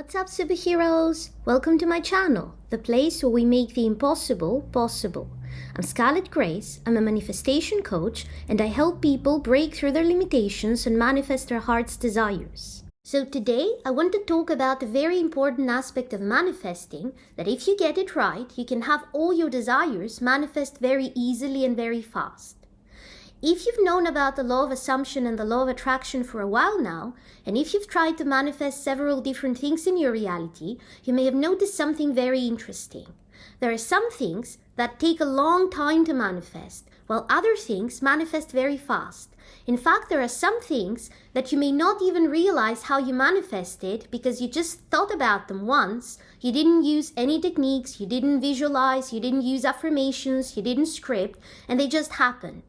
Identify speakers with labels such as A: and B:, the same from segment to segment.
A: What's up, superheroes? Welcome to my channel, the place where we make the impossible possible. I'm Scarlett Grace, I'm a manifestation coach, and I help people break through their limitations and manifest their heart's desires. So today, I want to talk about a very important aspect of manifesting, that if you get it right, you can have all your desires manifest very easily and very fast. If you've known about the law of assumption and the law of attraction for a while now, and if you've tried to manifest several different things in your reality, you may have noticed something very interesting. There are some things that take a long time to manifest, while other things manifest very fast. In fact, there are some things that you may not even realize how you manifested because you just thought about them once. You didn't use any techniques, you didn't visualize, you didn't use affirmations, you didn't script, and they just happened.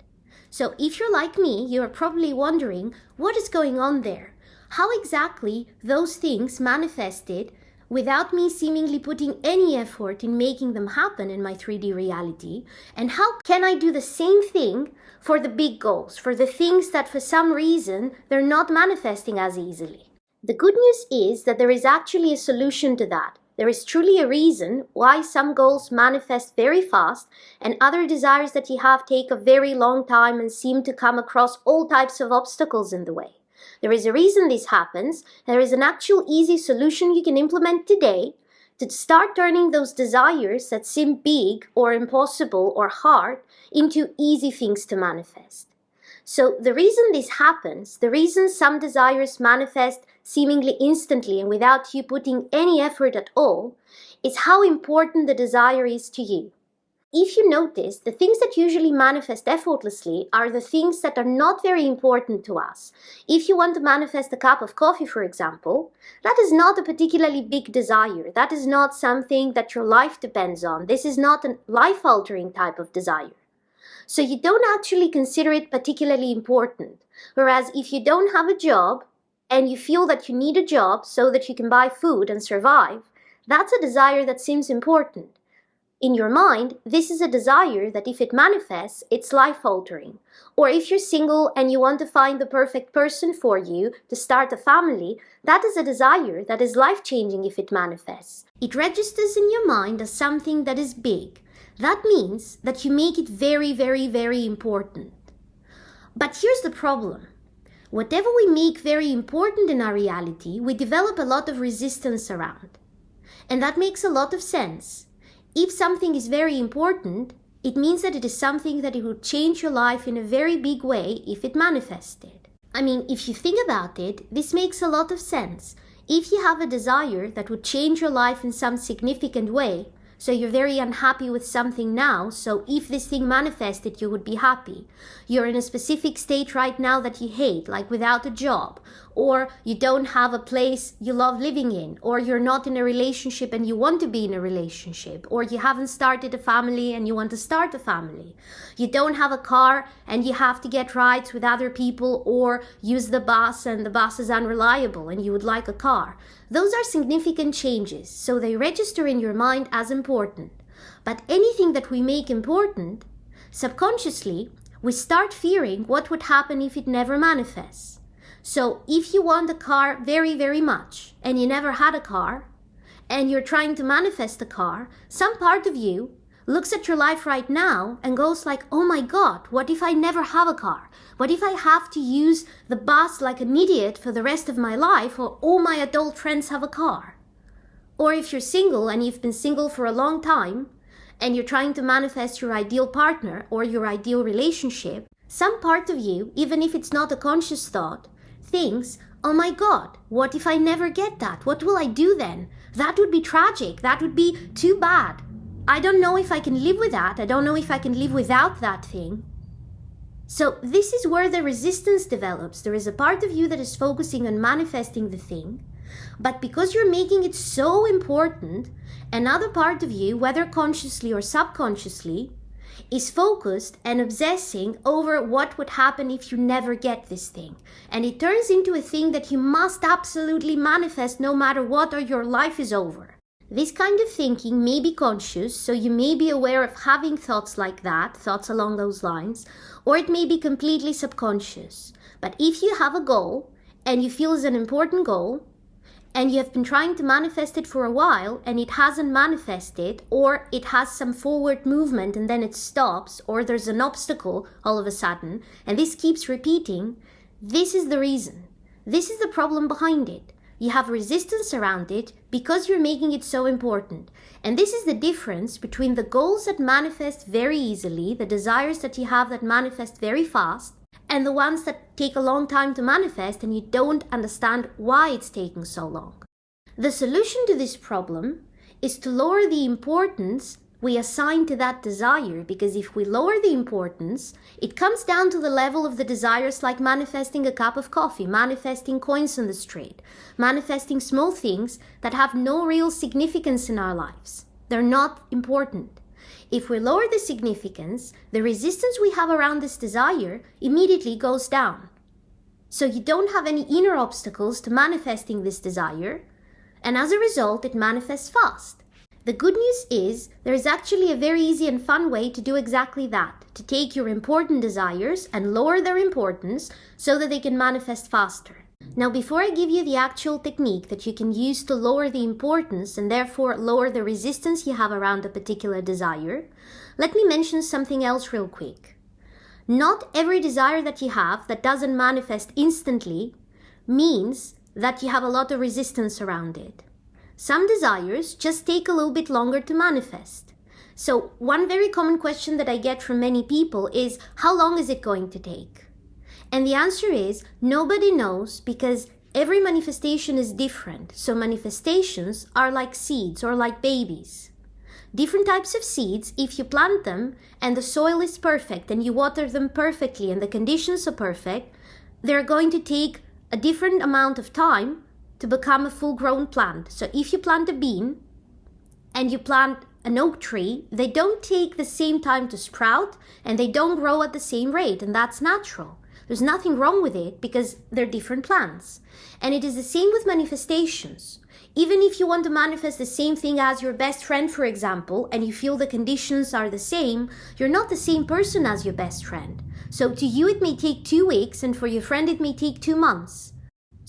A: So if you're like me, you're probably wondering, what is going on there? How exactly those things manifested without me seemingly putting any effort in making them happen in my 3D reality? And how can I do the same thing for the big goals, for the things that for some reason they're not manifesting as easily? The good news is that there is actually a solution to that. There is truly a reason why some goals manifest very fast and other desires that you have take a very long time and seem to come across all types of obstacles in the way. There is a reason this happens. There is an actual easy solution you can implement today to start turning those desires that seem big or impossible or hard into easy things to manifest. So the reason this happens, the reason some desires manifest seemingly instantly and without you putting any effort at all, is how important the desire is to you. If you notice, the things that usually manifest effortlessly are the things that are not very important to us. If you want to manifest a cup of coffee, for example, that is not a particularly big desire. That is not something that your life depends on. This is not a life-altering type of desire. So you don't actually consider it particularly important. Whereas if you don't have a job and you feel that you need a job so that you can buy food and survive, that's a desire that seems important. In your mind, this is a desire that if it manifests, it's life-altering. Or if you're single and you want to find the perfect person for you to start a family, that is a desire that is life-changing if it manifests. It registers in your mind as something that is big. That means that you make it very, very, very important. But here's the problem. Whatever we make very important in our reality, we develop a lot of resistance around. And that makes a lot of sense. If something is very important, it means that it is something that it would change your life in a very big way if it manifested. I mean, if you think about it, this makes a lot of sense. If you have a desire that would change your life in some significant way, so you're very unhappy with something now, so if this thing manifested, you would be happy. You're in a specific state right now that you hate, like without a job, or you don't have a place you love living in, or you're not in a relationship and you want to be in a relationship, or you haven't started a family and you want to start a family. You don't have a car and you have to get rides with other people or use the bus and the bus is unreliable and you would like a car. Those are significant changes, so they register in your mind as important. But anything that we make important, subconsciously, we start fearing what would happen if it never manifests. So if you want a car very, very much, and you never had a car, and you're trying to manifest a car, some part of you looks at your life right now and goes like, oh my God, what if I never have a car? What if I have to use the bus like an idiot for the rest of my life, or all my adult friends have a car? Or if you're single and you've been single for a long time, and you're trying to manifest your ideal partner or your ideal relationship, some part of you, even if it's not a conscious thought, thinks, oh my God, what if I never get that? What will I do then? That would be tragic. That would be too bad. I don't know if I can live with that. I don't know if I can live without that thing. So this is where the resistance develops. There is a part of you that is focusing on manifesting the thing, but because you're making it so important, another part of you, whether consciously or subconsciously, is focused and obsessing over what would happen if you never get this thing. And it turns into a thing that you must absolutely manifest no matter what, or your life is over. This kind of thinking may be conscious, so you may be aware of having thoughts like that, thoughts along those lines, or it may be completely subconscious. But if you have a goal, and you feel it's an important goal, and you have been trying to manifest it for a while and it hasn't manifested, or it has some forward movement and then it stops, or there's an obstacle all of a sudden, and this keeps repeating, this is the reason. This is the problem behind it. You have resistance around it because you're making it so important. And this is the difference between the goals that manifest very easily, the desires that you have that manifest very fast, and the ones that take a long time to manifest and you don't understand why it's taking so long. The solution to this problem is to lower the importance we assign to that desire, because if we lower the importance, it comes down to the level of the desires, like manifesting a cup of coffee, manifesting coins on the street, manifesting small things that have no real significance in our lives. They're not important. If we lower the significance, the resistance we have around this desire immediately goes down. So you don't have any inner obstacles to manifesting this desire, and as a result, it manifests fast. The good news is there is actually a very easy and fun way to do exactly that, to take your important desires and lower their importance so that they can manifest faster. Now, before I give you the actual technique that you can use to lower the importance and therefore lower the resistance you have around a particular desire, let me mention something else real quick. Not every desire that you have that doesn't manifest instantly means that you have a lot of resistance around it. Some desires just take a little bit longer to manifest. So one very common question that I get from many people is, how long is it going to take? And the answer is, nobody knows, because every manifestation is different. So manifestations are like seeds or like babies. Different types of seeds, if you plant them and the soil is perfect and you water them perfectly and the conditions are perfect, they're going to take a different amount of time to become a full-grown plant. So if you plant a bean and you plant an oak tree, they don't take the same time to sprout and they don't grow at the same rate, and that's natural. There's nothing wrong with it because they're different plants. And it is the same with manifestations. Even if you want to manifest the same thing as your best friend, for example, and you feel the conditions are the same, you're not the same person as your best friend. So to you it may take 2 weeks, and for your friend it may take 2 months.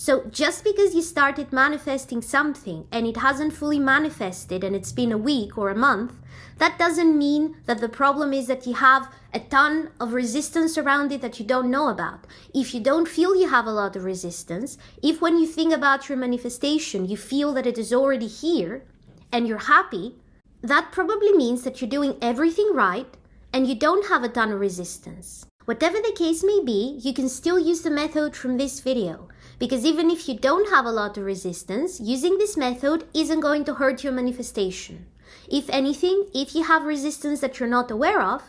A: So just because you started manifesting something and it hasn't fully manifested and it's been a week or a month, that doesn't mean that the problem is that you have a ton of resistance around it that you don't know about. If you don't feel you have a lot of resistance, if when you think about your manifestation you feel that it is already here and you're happy, that probably means that you're doing everything right and you don't have a ton of resistance. Whatever the case may be, you can still use the method from this video, because even if you don't have a lot of resistance, using this method isn't going to hurt your manifestation. If anything, if you have resistance that you're not aware of,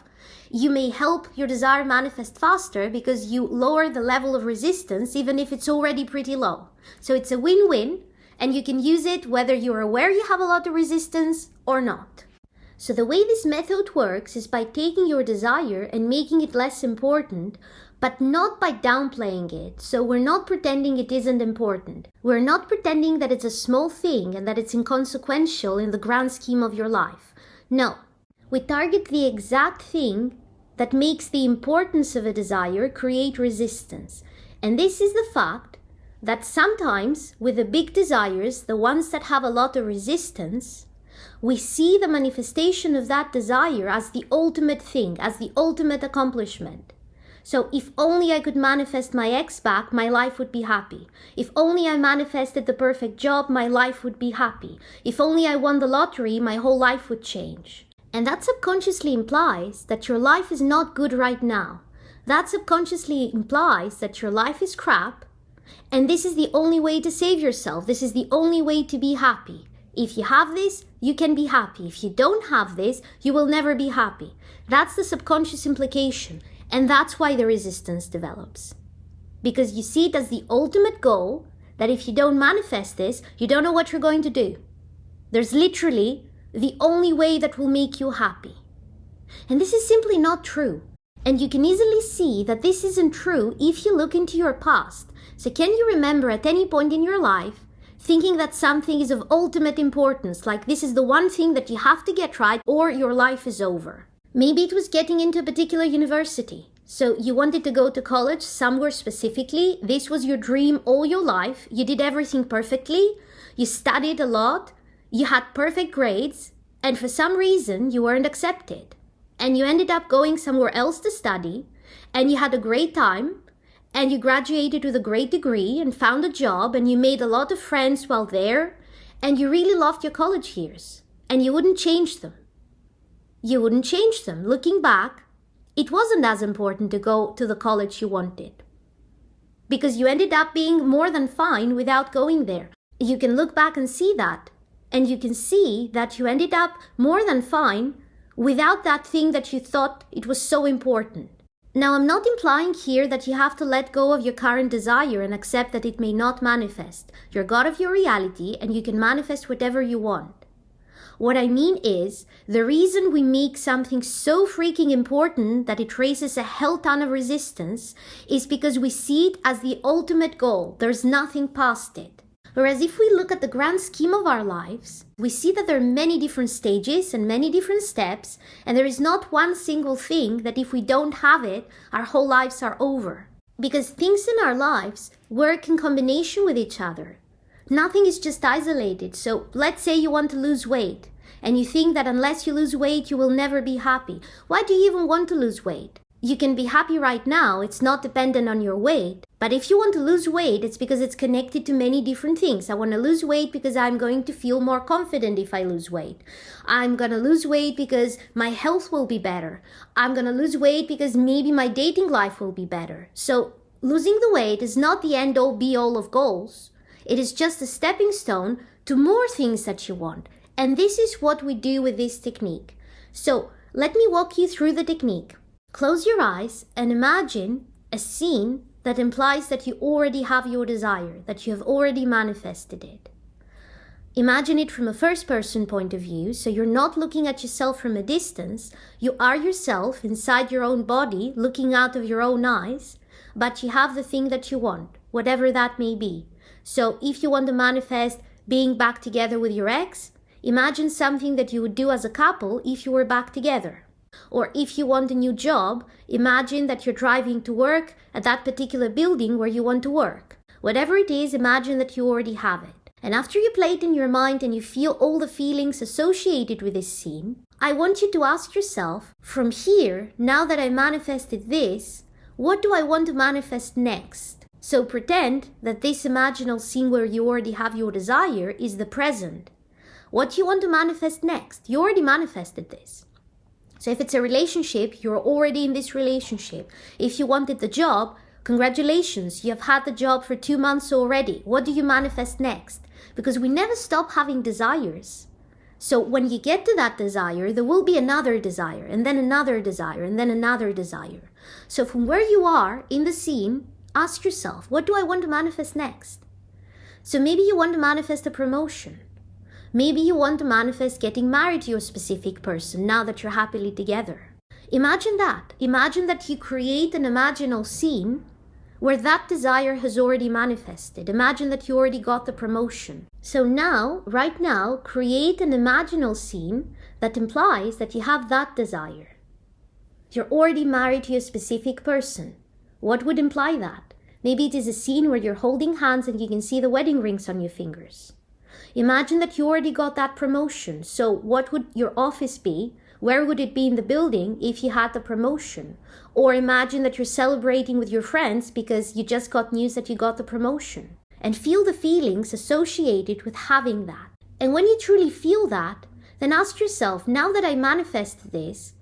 A: you may help your desire manifest faster because you lower the level of resistance even if it's already pretty low. So it's a win-win, and you can use it whether you're aware you have a lot of resistance or not. So the way this method works is by taking your desire and making it less important, but not by downplaying it. So we're not pretending it isn't important. We're not pretending that it's a small thing and that it's inconsequential in the grand scheme of your life. No, we target the exact thing that makes the importance of a desire create resistance. And this is the fact that sometimes with the big desires, the ones that have a lot of resistance, we see the manifestation of that desire as the ultimate thing, as the ultimate accomplishment. So if only I could manifest my ex back, my life would be happy. If only I manifested the perfect job, my life would be happy. If only I won the lottery, my whole life would change. And that subconsciously implies that your life is not good right now. That subconsciously implies that your life is crap, and this is the only way to save yourself. This is the only way to be happy. If you have this, you can be happy. If you don't have this, you will never be happy. That's the subconscious implication, and that's why the resistance develops. Because you see it as the ultimate goal, that if you don't manifest this, you don't know what you're going to do. There's literally the only way that will make you happy. And this is simply not true. And you can easily see that this isn't true if you look into your past. So can you remember at any point in your life thinking that something is of ultimate importance, like this is the one thing that you have to get right or your life is over? Maybe it was getting into a particular university. So you wanted to go to college somewhere specifically. This was your dream all your life. You did everything perfectly. you studied a lot, you had perfect grades, and for some reason you weren't accepted. And you ended up going somewhere else to study, and you had a great time, and you graduated with a great degree and found a job, and you made a lot of friends while there, and you really loved your college years, and you wouldn't change them. You wouldn't change them. Looking back, it wasn't as important to go to the college you wanted, because you ended up being more than fine without going there. You can look back and see that, and you can see that you ended up more than fine without that thing that you thought it was so important. Now, I'm not implying here that you have to let go of your current desire and accept that it may not manifest. You're God of your reality, and you can manifest whatever you want. What I mean is, the reason we make something so freaking important that it raises a hell ton of resistance is because we see it as the ultimate goal. There's nothing past it. Whereas if we look at the grand scheme of our lives, we see that there are many different stages and many different steps, and there is not one single thing that if we don't have it, our whole lives are over. Because things in our lives work in combination with each other. Nothing is just isolated. So let's say you want to lose weight, and you think that unless you lose weight, you will never be happy. Why do you even want to lose weight? You can be happy right now. It's not dependent on your weight. But if you want to lose weight, it's because it's connected to many different things. I want to lose weight because I'm going to feel more confident if I lose weight. I'm going to lose weight because my health will be better. I'm going to lose weight because maybe my dating life will be better. So losing the weight is not the end-all be-all of goals. It is just a stepping stone to more things that you want. And this is what we do with this technique. So let me walk you through the technique. Close your eyes and imagine a scene that implies that you already have your desire, that you have already manifested it. Imagine it from a first-person point of view, so you're not looking at yourself from a distance. You are yourself inside your own body, looking out of your own eyes, but you have the thing that you want, whatever that may be. So if you want to manifest being back together with your ex, imagine something that you would do as a couple if you were back together. Or if you want a new job, imagine that you're driving to work at that particular building where you want to work. Whatever it is, imagine that you already have it. And after you play it in your mind and you feel all the feelings associated with this scene, I want you to ask yourself, from here, now that I manifested this, what do I want to manifest next? So pretend that this imaginal scene where you already have your desire is the present. What do you want to manifest next? You already manifested this. So if it's a relationship, you're already in this relationship. If you wanted the job, congratulations, you have had the job for 2 months already. What do you manifest next? Because we never stop having desires. So when you get to that desire, there will be another desire, and then another desire, and then another desire. So from where you are in the scene, ask yourself, what do I want to manifest next? So maybe you want to manifest a promotion. Maybe you want to manifest getting married to your specific person now that you're happily together. Imagine that. Imagine that you create an imaginal scene where that desire has already manifested. Imagine that you already got the promotion. So now, right now, create an imaginal scene that implies that you have that desire. You're already married to a specific person. What would imply that? Maybe it is a scene where you're holding hands and you can see the wedding rings on your fingers. Imagine that you already got that promotion. So what would your office be? Where would it be in the building if you had the promotion? Or imagine that you're celebrating with your friends because you just got news that you got the promotion. And feel the feelings associated with having that. And when you truly feel that, then ask yourself, now that I manifested this,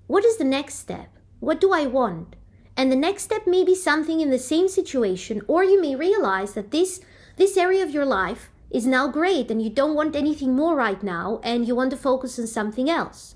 A: what is the next step? What do I want? And the next step may be something in the same situation, or you may realize that this area of your life is now great and you don't want anything more right now and you want to focus on something else.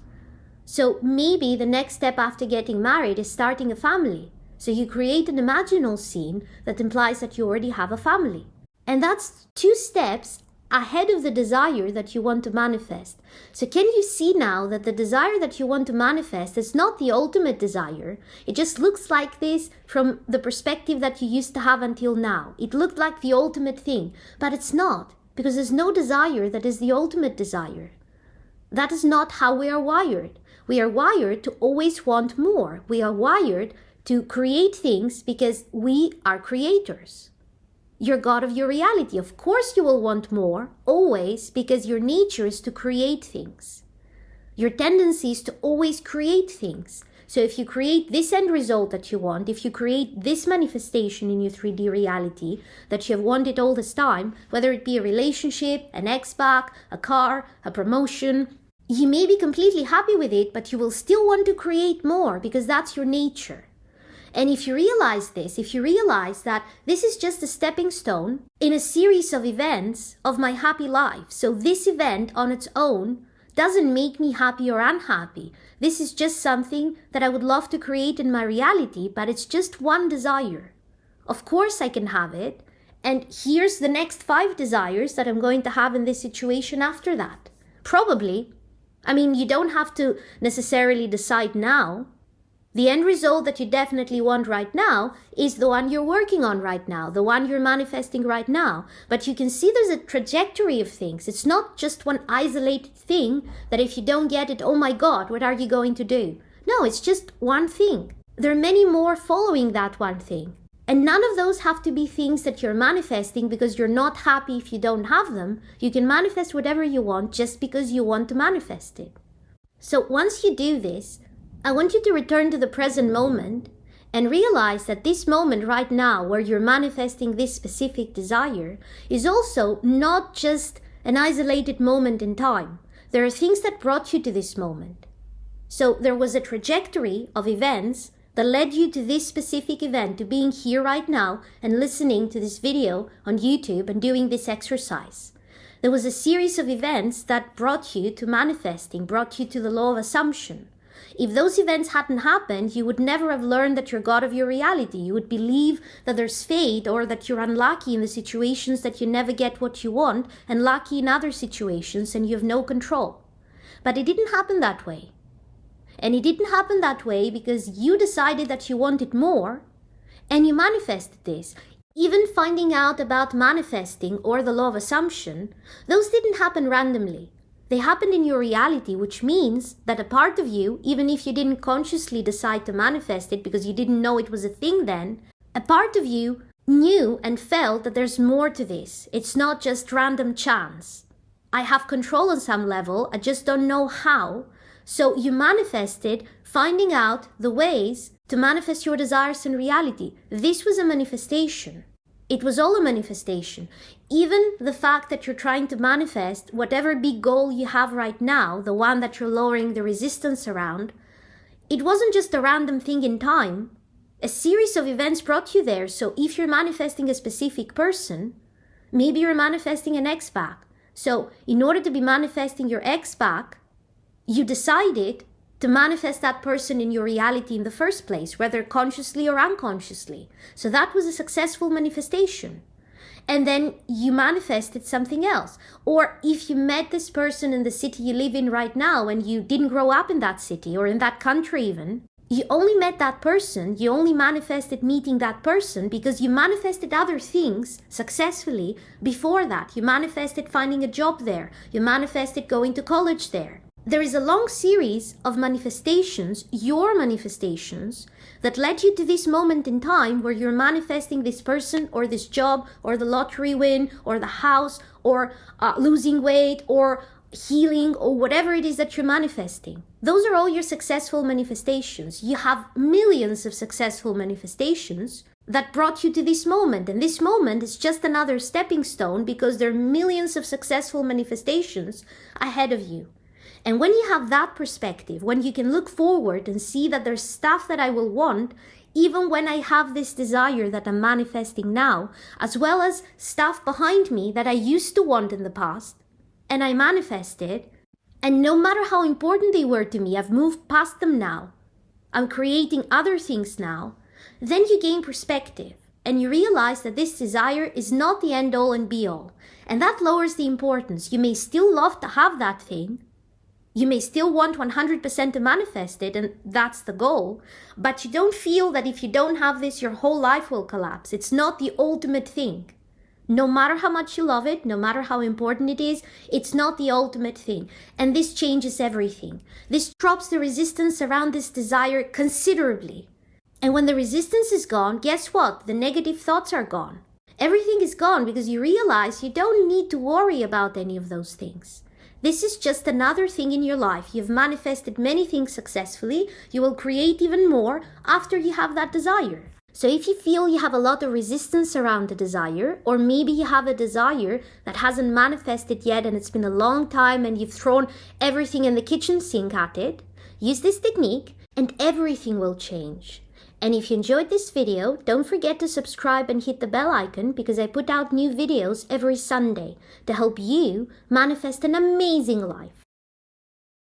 A: So maybe the next step after getting married is starting a family. So you create an imaginal scene that implies that you already have a family. And that's 2 steps ahead of the desire that you want to manifest. So can you see now that the desire that you want to manifest is not the ultimate desire? It just looks like this from the perspective that you used to have until now. It looked like the ultimate thing, but it's not. Because there's no desire that is the ultimate desire. That is not how we are wired. We are wired to always want more. We are wired to create things because we are creators. you're God of your reality. Of course you will want more, always, because your nature is to create things. Your tendency is to always create things. So if you create this end result that you want, if you create this manifestation in your 3D reality that you have wanted all this time, whether it be a relationship, an ex-back, a car, a promotion, you may be completely happy with it, but you will still want to create more because that's your nature. And if you realize this, if you realize that this is just a stepping stone in a series of events of my happy life, so this event on its own doesn't make me happy or unhappy. This is just something that I would love to create in my reality, but it's just one desire. Of course I can have it, and here's the next 5 desires that I'm going to have in this situation after that. Probably. I mean, you don't have to necessarily decide now. The end result that you definitely want right now is the one you're working on right now, the one you're manifesting right now. But you can see there's a trajectory of things. It's not just one isolated thing that if you don't get it, oh my God, what are you going to do? No, it's just one thing. There are many more following that one thing. And none of those have to be things that you're manifesting because you're not happy if you don't have them. You can manifest whatever you want just because you want to manifest it. So once you do this, I want you to return to the present moment and realize that this moment right now where you're manifesting this specific desire is also not just an isolated moment in time. There are things that brought you to this moment. So there was a trajectory of events that led you to this specific event, to being here right now and listening to this video on YouTube and doing this exercise. There was a series of events that brought you to manifesting, brought you to the law of assumption. If those events hadn't happened, you would never have learned that you're God of your reality. You would believe that there's fate or that you're unlucky in the situations that you never get what you want and lucky in other situations and you have no control. But it didn't happen that way. And it didn't happen that way because you decided that you wanted more and you manifested this. Even finding out about manifesting or the law of assumption, those didn't happen randomly. They happened in your reality, which means that a part of you, even if you didn't consciously decide to manifest it because you didn't know it was a thing then, a part of you knew and felt that there's more to this. It's not just random chance. I have control on some level, I just don't know how. So you manifested, finding out the ways to manifest your desires in reality. This was a manifestation. It was all a manifestation. Even the fact that you're trying to manifest whatever big goal you have right now, the one that you're lowering the resistance around, it wasn't just a random thing in time. A series of events brought you there. So if you're manifesting a specific person, maybe you're manifesting an ex-back. So in order to be manifesting your ex-back, you decided to manifest that person in your reality in the first place, whether consciously or unconsciously. So that was a successful manifestation. And then you manifested something else. Or if you met this person in the city you live in right now and you didn't grow up in that city or in that country even, you only met that person, you only manifested meeting that person because you manifested other things successfully before that. You manifested finding a job there. You manifested going to college there. There is a long series of manifestations, your manifestations, that led you to this moment in time where you're manifesting this person or this job or the lottery win or the house or losing weight or healing or whatever it is that you're manifesting. Those are all your successful manifestations. You have millions of successful manifestations that brought you to this moment. And this moment is just another stepping stone because there are millions of successful manifestations ahead of you. And when you have that perspective, when you can look forward and see that there's stuff that I will want, even when I have this desire that I'm manifesting now, as well as stuff behind me that I used to want in the past, and I manifested, and no matter how important they were to me, I've moved past them now. I'm creating other things now. Then you gain perspective, and you realize that this desire is not the end all and be all. And that lowers the importance. You may still love to have that thing, you may still want 100% to manifest it, and that's the goal, but you don't feel that if you don't have this, your whole life will collapse. It's not the ultimate thing. No matter how much you love it, no matter how important it is, it's not the ultimate thing. And this changes everything. This drops the resistance around this desire considerably. And when the resistance is gone, guess what? The negative thoughts are gone. Everything is gone because you realize you don't need to worry about any of those things. This is just another thing in your life. You've manifested many things successfully. You will create even more after you have that desire. So if you feel you have a lot of resistance around the desire, or maybe you have a desire that hasn't manifested yet and it's been a long time and you've thrown everything in the kitchen sink at it, use this technique and everything will change. And if you enjoyed this video, don't forget to subscribe and hit the bell icon because I put out new videos every Sunday to help you manifest an amazing life.